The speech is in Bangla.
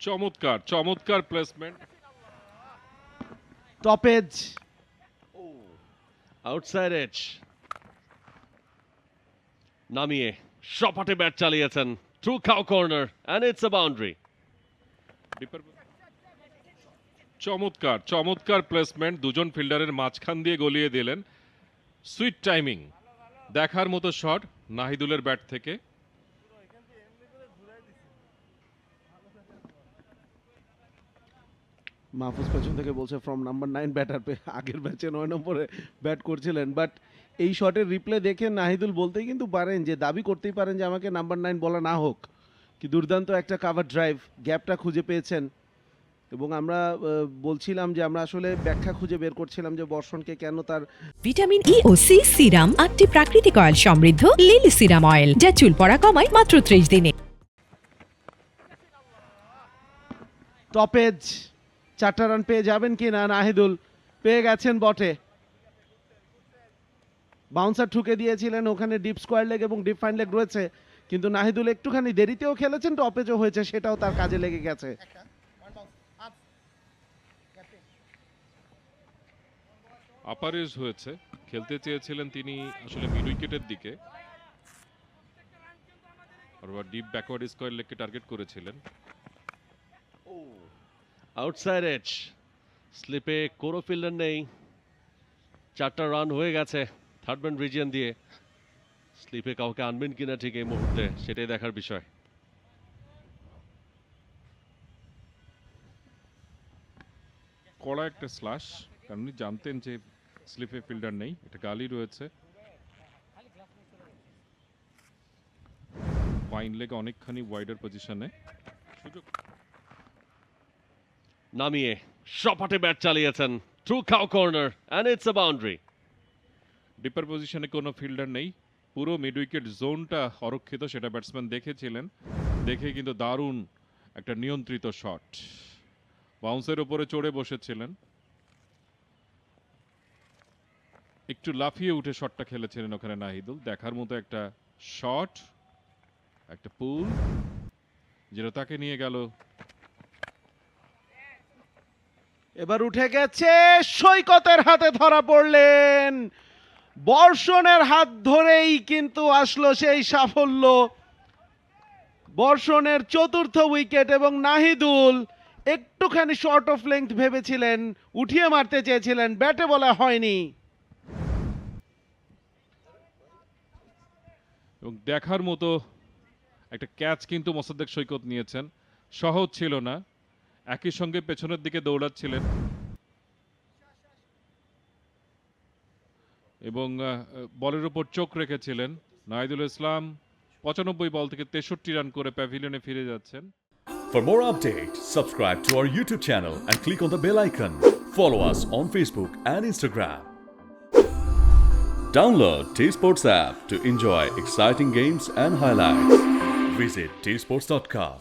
চমৎকার চমৎকার placement. Top edge, outside edge নামিয়ে সপাটে ব্যাট চালিয়েছেন through cow corner and it's a boundary. চমৎকার চমৎকার প্লেসমেন্ট, দুজন ফিল্ডারের মাঝখান দিয়ে গলিয়ে দিলেন। সুইট টাইমিং, দেখার মতো শট নাহিদুলের ব্যাট থেকে। মাহফুজ পেছন থেকে বলছে ফ্রম নাম্বার 9 ব্যাটার পে, আগের ম্যাচে 9 নম্বরে ব্যাট করছিলেন, বাট এই শটের রিপ্লে দেখে নাহিদুল বলতেই কিন্তু পারেন যে দাবি করতেই পারেন যে আমাকে নাম্বার 9 বলা না হোক, কি দুর্দান্ত একটা কাভার ড্রাইভ, গ্যাপটা খুঁজে পেয়েছেন। এবং আমরা বলছিলাম যে আমরা আসলে ব্যাখ্যা খুঁজে বের করছিলাম যে বর্ষণকে কেন তার ভিটামিন ই ও সি সিরাম 8টি প্রাকৃতিক অয়েল সমৃদ্ধ লিলি সিরাম অয়েল, যা চুল পড়া কমায় মাত্র 30 দিনে। টপ এজ 4টা রান পেয়ে যাবেন কি না, নাহিদুল পেয়ে গেছেন বটে। বাউন্সার ঠুকে দিয়েছিলেন, ওখানে ডিপ স্কোয়ার লেগ এবং ডিপ ফাইন লেগ রয়েছে, কিন্তু নাহিদুল একটুখানি দেরিতেও খেলেছেন, টপ এজও হয়েছে, সেটাও তার কাজে লেগে গেছে। আপারেজ হয়েছে, খেলতে চেয়েছিলেন তিনি আসলে মিড উইকেটের দিকে, আর ডিপ ব্যাকওয়ার্ড স্কোয়ার লেগকে টার্গেট করেছিলেন। আউটসাইড এজ স্লিপে কোনো ফিল্ডার নেই, 4টা রান হয়ে গেছে থার্ড ম্যান রিজিয়ন দিয়ে। স্লিপে কাউকে আনবেন কিনা ঠিক এই মুহূর্তে সেটাই দেখার বিষয়। কড়া একটা স্ল্যাশ, কারণ উনি জানতেন যে স্লিপে ফিল্ডার নেই, এটা গালি রয়েছে। ফাইন লেগ অনেকখানি ওয়াইডার পজিশনে, সুযোগ নামিয়ে সপাটে ব্যাট চালিয়েছেন through cow corner and it's a boundary. Deeper পজিশনে কোনো ফিল্ডার নেই, পুরো মিড উইকেট জোনটা অরক্ষিত, সেটা ব্যাটসম্যান দেখেছিলেন, দেখে কিন্তু দারুণ একটা নিয়ন্ত্রিত শট, বাউন্সের উপরে চড়ে বসেছিলেন, একটু লাফিয়ে উঠে শটটা খেলেছিলেন ওখানে নাহিদুল। দেখার মতো একটা শট, একটা পুল যেটা তাকে নিয়ে গেল। এবার উঠে গেছে, সৈকতের হাতে ধরা পড়লেন, বর্ষণের হাত ধরেই কিন্তু আসলো সেই সাফল্য। বর্ষণের 4র্থ উইকেট, এবং নাহিদুল একটুখানি শর্ট অফ লেংথ ভেবেছিলেন, উঠিয়ে মারতে চেয়েছিলেন, ব্যাটে বলা হয়নি। এবং দেখার মতো একটা ক্যাচ কিন্তু মোসাদ্দেক সৈকত নিয়েছেন, সহজ ছিল না, একই সঙ্গে পেছনের দিকে দৌড়াচ্ছিলেন এবং বলের উপর চোখ রেখেছিলেন। নাহিদুল ইসলাম 95 বল থেকে 63 রান করে প্যাভিলিয়নে ফিরে যাচ্ছেন। For more updates, subscribe to our YouTube channel and click on the bell icon. Follow us on Facebook and Instagram. Download T-Sports app to enjoy exciting games and highlights. Visit tsports.com.